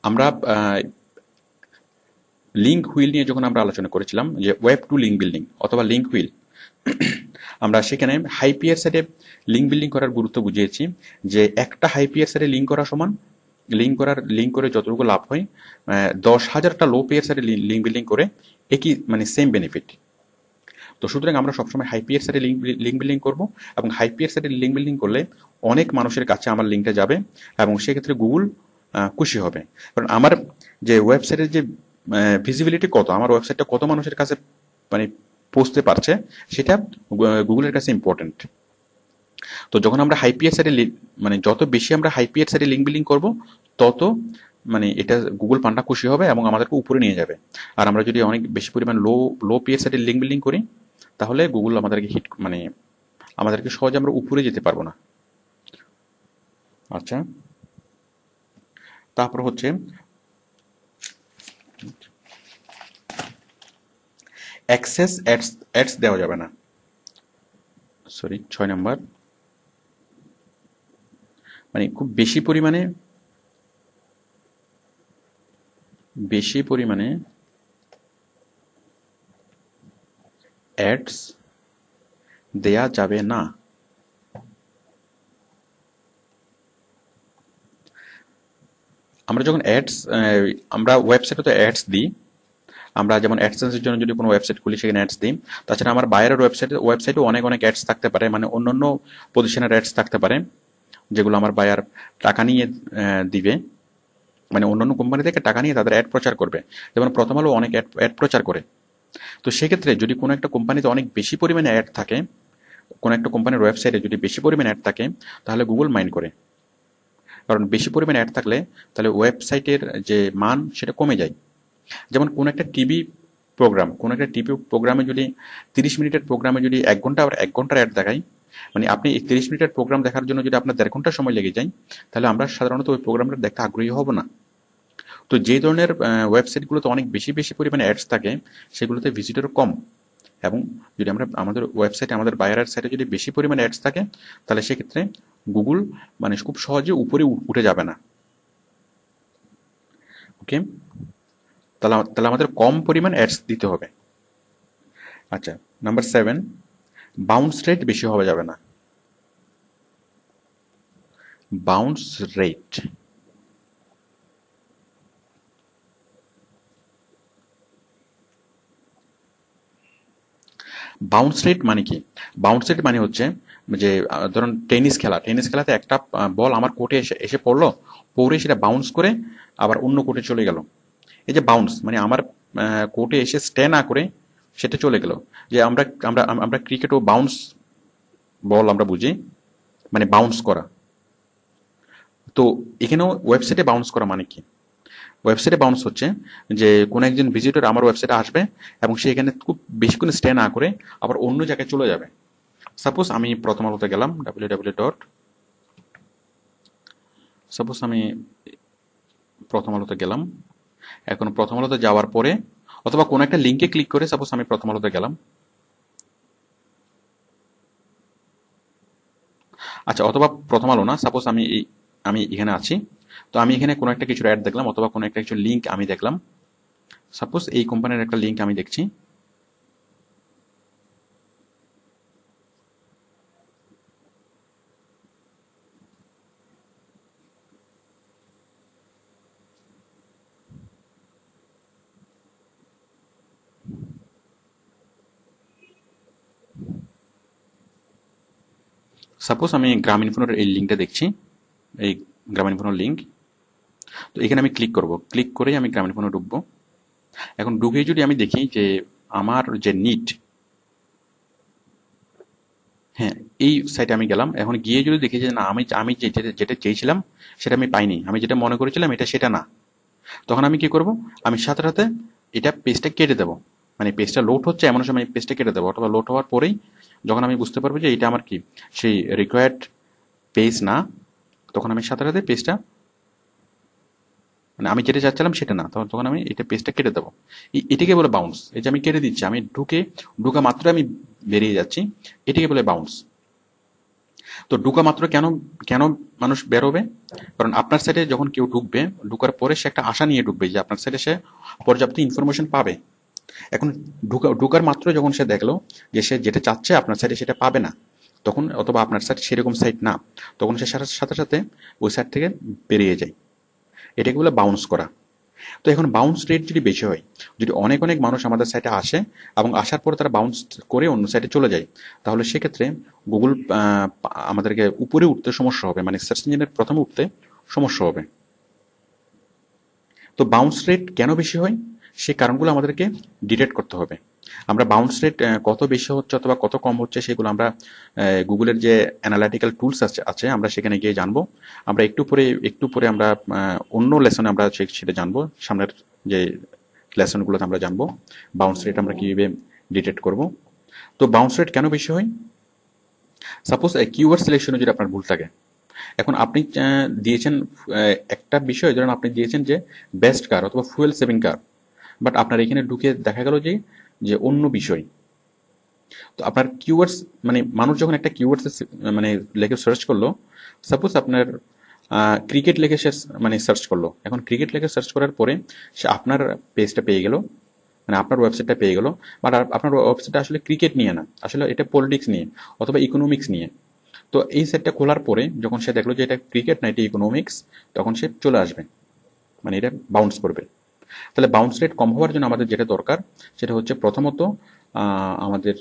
আমরা লিঙ্ক হুইল নিয়ে যখন আমরা আলোচনা করেছিলাম যে ওয়েব টু লিঙ্ক বিল্ডিং অথবা লিঙ্ক হুইল, আমরা সেখানে হাই পিএসআর এ লিঙ্ক বিল্ডিং করার গুরুত্ব বুঝিয়েছি যে একটা হাই পিএসআর এ লিঙ্ক করা সমান লিঙ্ক করে যতটুকু লাভ হয় 10,000টা লো পিএসআর এ লিঙ্ক বিল্ডিং করে একই, মানে সেম বেনিফিট। তো সুতরাং আমরা সবসময় হাই পিএসআর এ লিঙ্ক বিল্ডিং করবো এবং হাই পিএসআর এ লিঙ্ক বিল্ডিং করলে অনেক মানুষের কাছে আমার লিঙ্কটা যাবে এবং সেক্ষেত্রে গুগল খুশি হবে। কারণ আমার যে ওয়েবসাইটের যে ভিজিবিলিটি কত, আমার ওয়েবসাইটটা কত মানুষের কাছে মানে পৌঁছতে পারছে সেটা গুগলের কাছে ইম্পর্টেন্ট। তো যখন আমরা হাই পিএসআর এ মানে যত বেশি আমরা হাই পিএসআর এ লিঙ্ক বিল্ডিং করব তত মানে এটা গুগল পান্ডা খুশি হবে এবং আমাদেরকে উপরে নিয়ে যাবে। আর আমরা যদি অনেক বেশি পরিমাণ লো পিএসআর এর লিঙ্ক বিল্ডিং করি তাহলে গুগল আমাদেরকে হিট, মানে আমাদেরকে সহজে আমরা উপরে যেতে পারবো না। আচ্ছা, তারপর হচ্ছে অ্যাক্সেস অ্যাডস দেওয়া যাবে না। সরি, 6 নাম্বার, মানে খুব বেশি পরিমাণে অ্যাডস দেয়া যাবে না। আমরা যখন আমরা ওয়েবসাইটে তো অ্যাডস দিই, আমরা যেমন অ্যাডসেন্সের জন্য যদি কোনো ওয়েবসাইট খুলি সেখানে অ্যাডস দিই। তাছাড়া আমার বাইরের ওয়েবসাইটে অনেক অ্যাডস থাকতে পারে, মানে অন্যান্য পজিশনের অ্যাডস থাকতে পারে যেগুলো আমার বায়ার টাকা নিয়ে দিবে, মানে অন্যান্য কোম্পানি থেকে টাকা নিয়ে তাদের অ্যাড প্রচার করবে। যেমন প্রথম আলো অনেক অ্যাড প্রচার করে। তো সেক্ষেত্রে যদি কোনো একটা কোম্পানিতে অনেক বেশি পরিমাণে অ্যাড থাকে, কোনো একটা কোম্পানির ওয়েবসাইটে যদি বেশি পরিমাণে অ্যাড থাকে তাহলে গুগল মাইন্ড করে, কারণ বেশি পরিমাণে অ্যাড থাকলে তাহলে ওয়েবসাইটের যে মান সেটা কমে যায়। যেমন কোন একটা টিভি প্রোগ্রাম, কোনো একটা টিপি প্রোগ্রামে যদি 30 মিনিটের প্রোগ্রামে যদি 1 ঘন্টা আবার 1 ঘন্টার অ্যাড দেখায়, মানে আপনি এই 30 মিনিটের প্রোগ্রাম দেখার জন্য যদি আপনার 1.5 ঘন্টা সময় লেগে যায়, তাহলে আমরা সাধারণত ওই প্রোগ্রামটা দেখতে আগ্রহী হব না। তো যে ধরনের ওয়েবসাইটগুলোতে অনেক বেশি বেশি পরিমাণে অ্যাডস থাকে, সেগুলোতে ভিজিটর কম। এবং যদি আমরা আমাদের ওয়েবসাইটে, আমাদের বায়ারের সাইটে যদি বেশি পরিমাণে অ্যাডস থাকে, তাহলে সেক্ষেত্রে গুগল মানে খুব সহজে উপরে উঠে যাবে না। ওকে, তাহলে তাহলে আমাদের কম পরিমাণ অ্যাডস দিতে হবে। আচ্ছা, নাম্বার 7, বাউন্স রেট বেশি হওয়া যাবে না। বাউন্স রেট, বাউন্স রেট মানে কি? বাউন্স রেট মানে হচ্ছে যে ধরুন টেনিস খেলাতে একটা বল আমার কোর্টে এসে এসে পড়লো, পড়ে সেটা বাউন্স করে আবার অন্য কোর্টে চলে গেল। এই যে বাউন্স মানে আমার কোর্টে এসে স্টে না করে সেটা চলে গেল। যে আমরা আমরা আমরা ক্রিকেট ও বাউন্স বল আমরা বুঝি, মানে বাউন্স করা। তো এখানেও ওয়েবসাইটে বাউন্স করা মানে কি? ওয়েবসাইটে বাউন্স হচ্ছে যে কোনো একজন ভিজিটর আমার ওয়েবসাইটে আসবে এবং সে এখানে খুব বেশিক্ষণ স্টে না করে আবার অন্য জায়গায় চলে যাবে। সাপোজ আমি প্রথম আলোতে গেলাম, সাপোজ আমি প্রথম আলোতে গেলাম। এখন প্রথম আলোতে যাওয়ার পরে অথবা কোনো একটা লিঙ্কে ক্লিক করে সাপোজ আমি প্রথম আলোতে গেলাম। আচ্ছা, অথবা প্রথম আলো না, সাপোজ আমি এখানে আছি। তো আমি এখানে কোনো একটা কিছু অ্যাড দেখলাম অথবা কোনো একটা কিছু লিঙ্ক আমি দেখলাম। সাপোজ এই কোম্পানির একটা লিঙ্ক আমি দেখছি। সাপোজ আমি গ্রামীণফোনের এই লিঙ্কটা দেখছি, এই গ্রামীণফোনের লিঙ্ক। তো এখানে আমি ক্লিক করব, ক্লিক করেই আমি গ্রামীণফোনে ঢুকবো। এখন ঢুকে যদি আমি দেখি যে আমার যে নিট, হ্যাঁ এই সাইটে আমি গেলাম। এখন গিয়ে যদি দেখি যে না, আমি আমি যেটা চেয়েছিলাম সেটা আমি পাইনি, আমি যেটা মনে করেছিলাম এটা সেটা না, তখন আমি কি করব? আমি সাথে সাথে এটা পেজটা কেটে দেবো। মানে পেজটা লোড হচ্ছে এমন সময় পেজটা কেটে দেবো, অথবা লোড হওয়ার পরেই যখন আমি বুঝতে পারবো যে এটা আমার কি সেই রিকোয়ার্ড পেজ না, তখন আমি সাথে সাথে পেজটা, মানে আমি যেটা চাচ্ছিলাম সেটা না, তখন তখন আমি এটা পেজটা কেটে দেবো। এটাকে বলে বাউন্স। এই যে আমি কেটে দিচ্ছি, আমি ঢুকা মাত্র আমি বেরিয়ে যাচ্ছি, এটাকে বলে বাউন্স। তো ঢুকা মাত্র কেন কেন মানুষ বেরোবে? কারণ আপনার সাইটে যখন কেউ ঢুকবে, ঢুকার পরে সে একটা আশা নিয়ে ঢুকবে যে আপনার সাইটে সে পর্যাপ্ত ইনফরমেশন পাবে। এখন ঢুকার মাত্র যখন সে দেখলো যে সে যেটা চাচ্ছে আপনার সাইটে সেটা পাবে না, তখন অথবা আপনার সাইট সেরকম সাইট না, তখন সে সাথে সাথে ওই সাইট থেকে বেরিয়ে যায়। এটাকে বলে বাউন্স করা। তো এখন বাউন্স রেট যদি বেশি হয়, যদি অনেক অনেক মানুষ আমাদের সাইটে আসে এবং আসার পর তারা বাউন্স করে অন্য সাইটে চলে যায়, তাহলে সেক্ষেত্রে গুগল আমাদেরকে উপরে উঠতে সমস্যা হবে, মানে সার্চ ইঞ্জিনের প্রথমে উঠতে সমস্যা হবে। তো বাউন্স রেট কেন বেশি হয় সেই কারণগুলো আমাদেরকে ডিটেক্ট করতে হবে। আমরা বাউন্স রেট কত বেশি হচ্ছে অথবা কত কম হচ্ছে সেগুলো আমরা গুগলের যে অ্যানালিটিক্যাল টুলস আছে আমরা সেখানে গিয়ে জানবো। আমরা একটু পরে আমরা অন্য লেসনে আমরা সেটা জানবো। সামনের যে লেসনগুলোতে আমরা জানবো বাউন্স রেট আমরা কিভাবে ডিটেক্ট করব। তো বাউন্স রেট কেন বেশি হয়? সাপোজ কিওয়ার্ড সিলেকশনে যদি আপনার ভুল থাকে। এখন আপনি দিয়েছেন একটা বিষয়, ধরুন আপনি দিয়েছেন যে বেস্ট কার অথবা ফুয়েল সেভিং কার, বাট আপনার এখানে ঢুকে দেখা গেল যে যে অন্য বিষয়। তো আপনার কিওয়ার্ডস মানে মানুষ যখন একটা কিওয়ার্ডস মানে লেখে সার্চ করলো, সাপোজ আপনার ক্রিকেট লেখে সে মানে সার্চ করলো। এখন ক্রিকেট লেখে সার্চ করার পরে সে আপনার পেজটা পেয়ে গেল, মানে আপনার ওয়েবসাইটটা পেয়ে গেল। বাট আপনার ওয়েবসাইটটা আসলে ক্রিকেট নিয়ে না, আসলে এটা পলিটিক্স নিয়ে অথবা ইকোনমিক্স নিয়ে। তো এই সাইটটা খোলার পরে যখন সে দেখলো যে এটা ক্রিকেট না, এটা ইকোনমিক্স, তখন সে চলে আসবে, মানে এটা বাউন্স করবে। তাহলে বাউন্স রেট কম হওয়ার জন্য আমাদের যেটা দরকার সেটা হচ্ছে প্রথমত আমাদের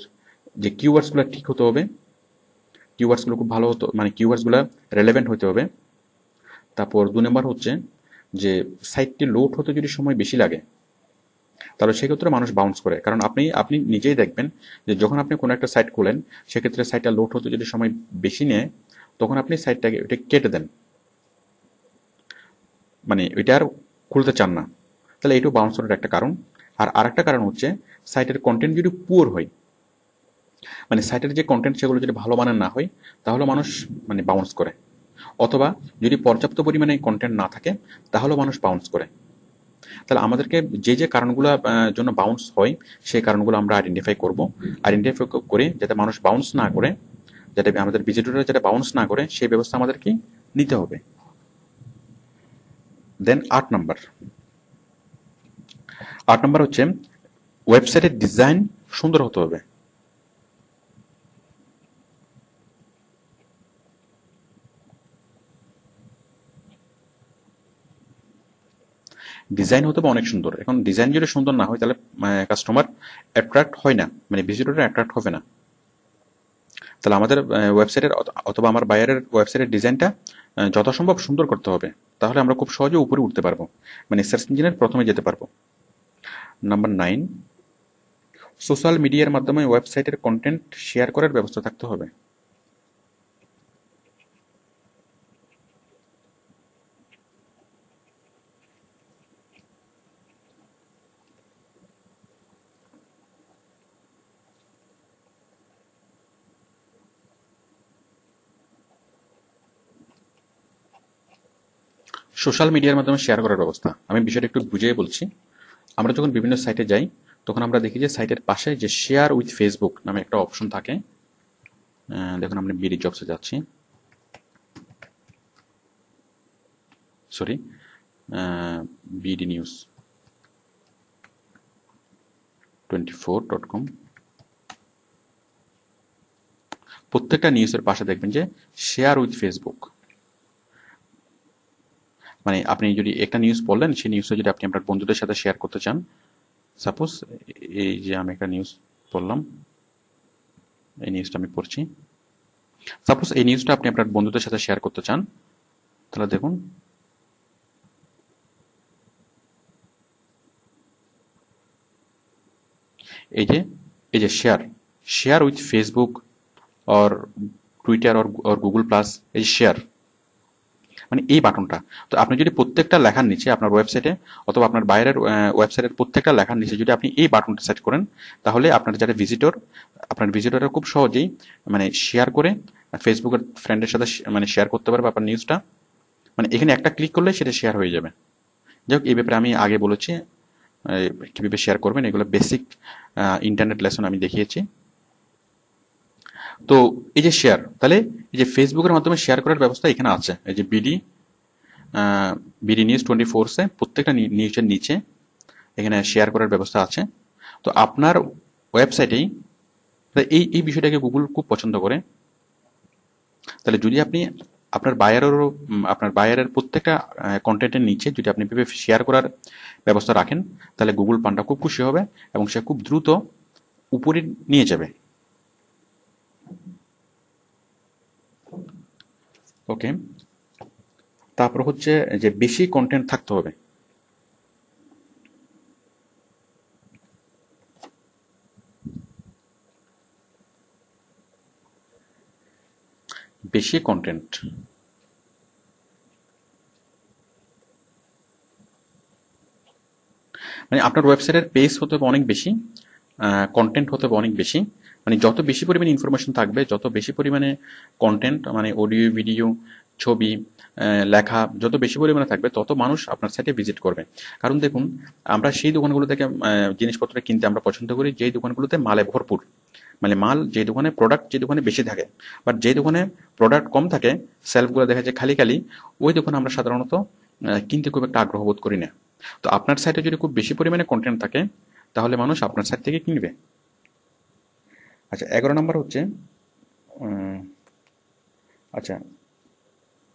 যে কিওয়ার্ডসগুলো ঠিক হতে হবে, কিওয়ার্ডসগুলো খুব ভালো হতো, মানে কিওয়ার্ডসগুলো রেলেভেন্ট হতে হবে। তারপর 2 নম্বর হচ্ছে যে সাইটটি লোড হতে যদি সময় বেশি লাগে, তাহলে সেক্ষেত্রে মানুষ বাউন্স করে। কারণ আপনি নিজেই দেখবেন যে যখন আপনি কোনো একটা সাইট খোলেন, সেক্ষেত্রে সাইটটা লোড হতে যদি সময় বেশি নেয়, তখন আপনি সাইটটাকে ওইটা কেটে দেন, মানে ওইটা আর খুলতে চান না। তাহলে এটাও বাউন্স করার একটা কারণ। আর আরেকটা কারণ হচ্ছে সাইটের কন্টেন্ট যদি পুয়ার হয়, মানে সাইটের যে কন্টেন্ট সেগুলো যদি ভালো মানের না হয়, তাহলে মানুষ মানে বাউন্স করে। অথবা যদি পর্যাপ্ত পরিমাণে কন্টেন্ট না থাকে, তাহলেও মানুষ বাউন্স করে। তাহলে আমাদেরকে যে যে কারণগুলো জন্য বাউন্স হয়, সেই কারণগুলো আমরা আইডেন্টিফাই করব। আইডেন্টিফাই করে যাতে মানুষ বাউন্স না করে, যাতে আমাদের ভিজিটররা যাতে বাউন্স না করে, সেই ব্যবস্থা আমাদেরকে নিতে হবে। দেন 8 নাম্বার হচ্ছে ওয়েবসাইটের ডিজাইন সুন্দর হতে হবে। ডিজাইন হতে হবে অনেক সুন্দর। এখন ডিজাইন যদি সুন্দর না হয়, তাহলে কাস্টমার অ্যাট্রাক্ট হয় না, মানে ভিজিটররা অ্যাট্রাক্ট হবে না। তাহলে আমাদের ওয়েবসাইটের অথবা আমার বায়ারের ওয়েবসাইটের ডিজাইনটা যথাসম্ভব সুন্দর করতে হবে, তাহলে আমরা খুব সহজে উপরে উঠতে পারবো, মানে সার্চ ইঞ্জিনের প্রথমে যেতে পারবো। নাম্বার 9, সোশ্যাল মিডিয়ার মাধ্যমে ওয়েবসাইটের কন্টেন্ট শেয়ার করার ব্যবস্থা থাকতে হবে। সোশ্যাল মিডিয়ার মাধ্যমে শেয়ার করার ব্যবস্থা আমি বিষয়টা একটু বুঝিয়ে বলছি। আমরা যখন বিভিন্ন সাইটে যাই, তখন আমরা দেখি যে সাইটের পাশে যে শেয়ার উইথ ফেসবুক নামে একটা অপশন থাকে। দেখুন, আমরা বিডি জবসে যাচ্ছি, সরি, বিডি নিউজ 24.com। প্রত্যেকটা নিউজের পাশে দেখবেন যে শেয়ার উইথ ফেসবুক, মানে আপনি যদি একটা নিউজ পড়লেন, সেই নিউজটা যদি আপনি আপনার বন্ধুদের সাথে শেয়ার করতে চান, সাপোজ এই যে আমি একটা নিউজ পড়লাম, এই নিউজটা আমি পড়ছি, সাপোজ এই নিউজটা আপনি আপনার বন্ধুদের সাথে শেয়ার করতে চান, তাহলে দেখুন এই যে share with Facebook or Twitter or Google plus, এই শেয়ার মানে এই বাটনটা। তো আপনি যদি প্রত্যেকটা লেখার নিচে আপনার ওয়েবসাইটে অথবা আপনার বাইরের ওয়েবসাইটের প্রত্যেকটা লেখার নিচে যদি আপনি এই বাটনটা সেট করেন, তাহলে আপনার যারা আপনার ভিজিটররা খুব সহজেই মানে শেয়ার করে ফেসবুকের ফ্রেন্ডের সাথে মানে শেয়ার করতে পারবে আপনার নিউজটা। মানে এখানে একটা ক্লিক করলে সেটা শেয়ার হয়ে যাবে। যাই হোক, এই ব্যাপারে আমি আগে বলেছি কিভাবে শেয়ার করবেন, এগুলো বেসিক ইন্টারনেট লেসন আমি দেখিয়েছি। তো এই যে শেয়ার, তাহলে এই যে ফেসবুকের মাধ্যমে শেয়ার করার ব্যবস্থা এখানে আছে। এই যে বিডি নিউজ 24 প্রত্যেকটা নিউজের নিচে এখানে শেয়ার করার ব্যবস্থা আছে। তো আপনার ওয়েবসাইটেই এই বিষয়টাকে গুগল খুব পছন্দ করে। তাহলে যদি আপনি আপনার বায়ারের প্রত্যেকটা কন্টেন্টের নিচে যদি আপনি শেয়ার করার ব্যবস্থা রাখেন, তাহলে গুগল পান্ডা খুব খুশি হবে এবং সে খুব দ্রুত উপরে নিয়ে যাবে। ওকে, তারপর হচ্ছে যে বেশি কন্টেন্ট থাকতে হবে। বেশি কন্টেন্ট, মানে আপনার ওয়েবসাইটের পেজ হতে হবে অনেক বেশি, কন্টেন্ট হতে হবে অনেক বেশি। মানে যত বেশি পরিমাণে ইনফরমেশন থাকবে, যত বেশি পরিমাণে কন্টেন্ট মানে অডিও, ভিডিও, ছবি, লেখা যত বেশি পরিমাণে থাকবে, তত মানুষ আপনার সাইটে ভিজিট করবে। কারণ দেখুন, আমরা সেই দোকানগুলো থেকে জিনিসপত্র কিনতে আমরা পছন্দ করি যেই দোকানগুলোতে মালে ভরপুর, মানে মাল যে দোকানে প্রোডাক্ট যে দোকানে বেশি থাকে, বাট যে দোকানে প্রোডাক্ট কম থাকে, সেলফগুলো দেখা যায় খালি খালি, ওই দোকানে আমরা সাধারণত কিনতে খুব একটা আগ্রহ বোধ করি না। তো আপনার সাইটে যদি খুব বেশি পরিমাণে কন্টেন্ট থাকে, তাহলে মানুষ আপনার সাইট থেকে কিনবে। আচ্ছা, 11 নম্বর হচ্ছে আচ্ছা,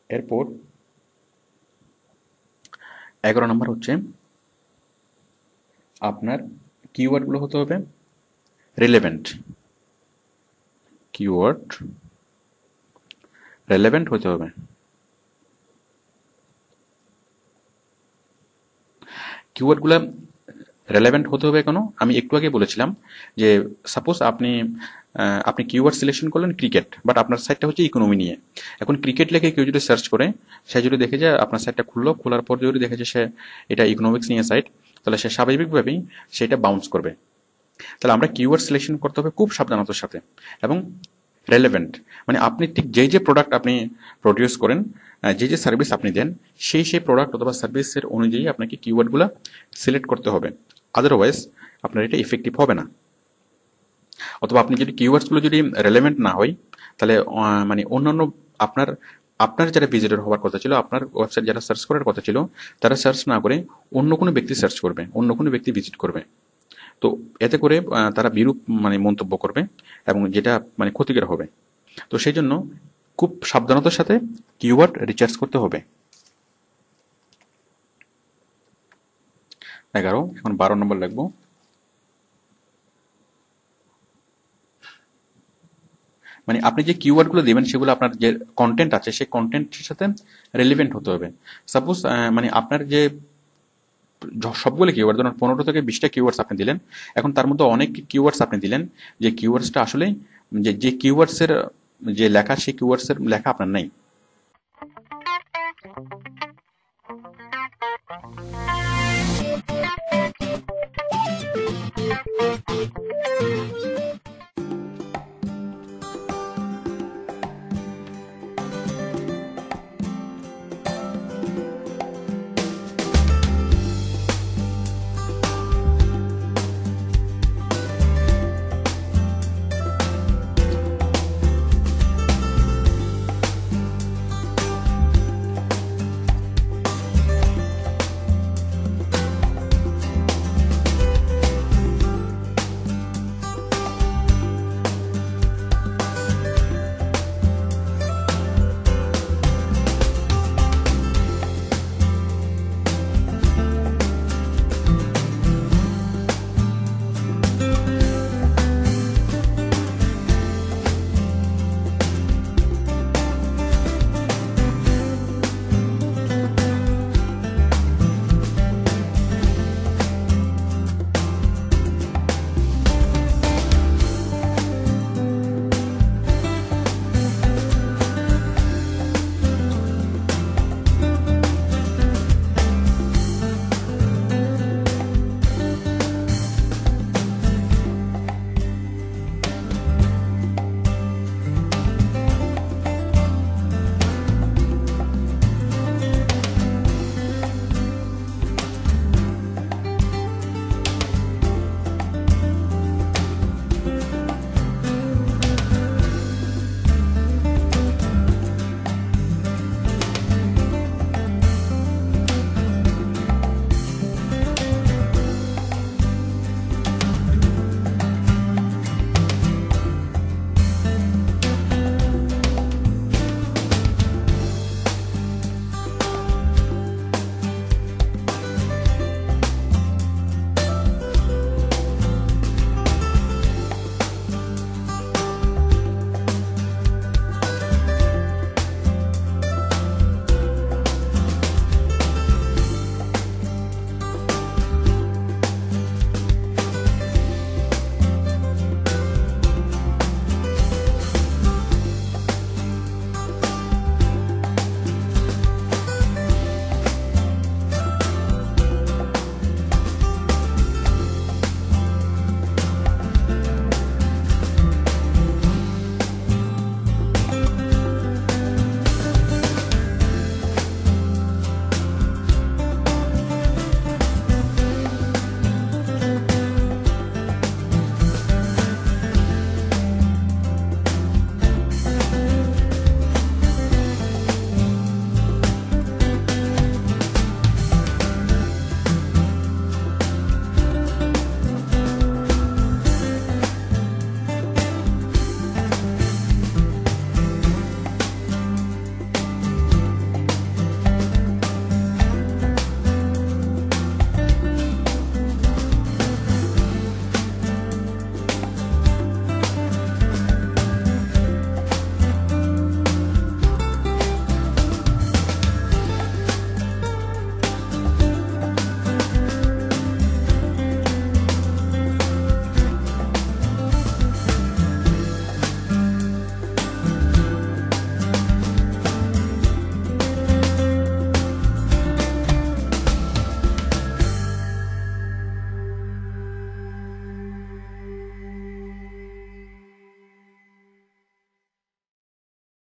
এরপর 11 নম্বর হচ্ছে আপনার কিওয়ার্ডগুলো হতে হবে রিলেভেন্ট। কিওয়ার্ড রিলেভেন্ট হতে হবে। কিওয়ার্ডগুলো রেলেভেন্ট হতে হবে কেন, আমি একটু আগে বলেছিলাম যে সাপোজ আপনি কিওয়ার্ড সিলেকশন করলেন ক্রিকেট, বাট আপনার সাইটটা হচ্ছে ইকোনমি নিয়ে। এখন ক্রিকেট লেখে কেউ যদি সার্চ করে, সে যদি দেখে যে আপনার সাইটটা খোলার পর যদি দেখে যে সে এটা ইকোনমিক্স নিয়ে সাইট, তাহলে সে স্বাভাবিকভাবেই সেটা বাউন্স করবে। তাহলে আমরা কিওয়ার্ড সিলেকশন করতে হবে খুব সাবধানতার সাথে এবং রেলেভেন্ট, মানে আপনি ঠিক যে প্রোডাক্ট আপনি প্রডিউস করেন, যে সার্ভিস আপনি দেন, সেই প্রোডাক্ট অথবা সার্ভিসের অনুযায়ী আপনাকে কিওয়ার্ডগুলো সিলেক্ট করতে হবে। আদারওয়াইজ আপনার এটা ইফেক্টিভ হবে না। অথবা আপনি যদি কিওয়ার্ডসগুলো যদি রেলেভেন্ট না হয়, তাহলে মানে অন্যান্য আপনার আপনার যারা ভিজিটর হওয়ার কথা ছিল, আপনার ওয়েবসাইট যারা সার্চ করার কথা ছিল, তারা সার্চ না করে অন্য কোনো ব্যক্তি সার্চ করবে, অন্য কোনো ব্যক্তি ভিজিট করবে। তো এতে করে তারা বিরূপ মানে মন্তব্য করবে এবং যেটা মানে ক্ষতিকর হবে। তো সেই জন্য খুব সাবধানতার সাথে কিওয়ার্ড রিসার্চ করতে হবে। 11, এখন 12 নম্বর লিখবো। মানে আপনি যে কিওয়ার্ডগুলো দিবেন সেগুলো আপনার যে কন্টেন্ট আছে সেই কন্টেন্টের সাথে রেলিভেন্ট হতে হবে। সাপোজ মানে আপনার যে সবগুলো কিওয়ার্ড, ধরুন 15 থেকে 20টা কিওয়ার্ডস আপনি দিলেন, এখন তার মধ্যে অনেক কিওয়ার্ডস আপনি দিলেন যে কিওয়ার্ডসটা আসলে যে কিওয়ার্ডসের যে লেখা সেই কিওয়ার্ডসের লেখা আপনার নাই।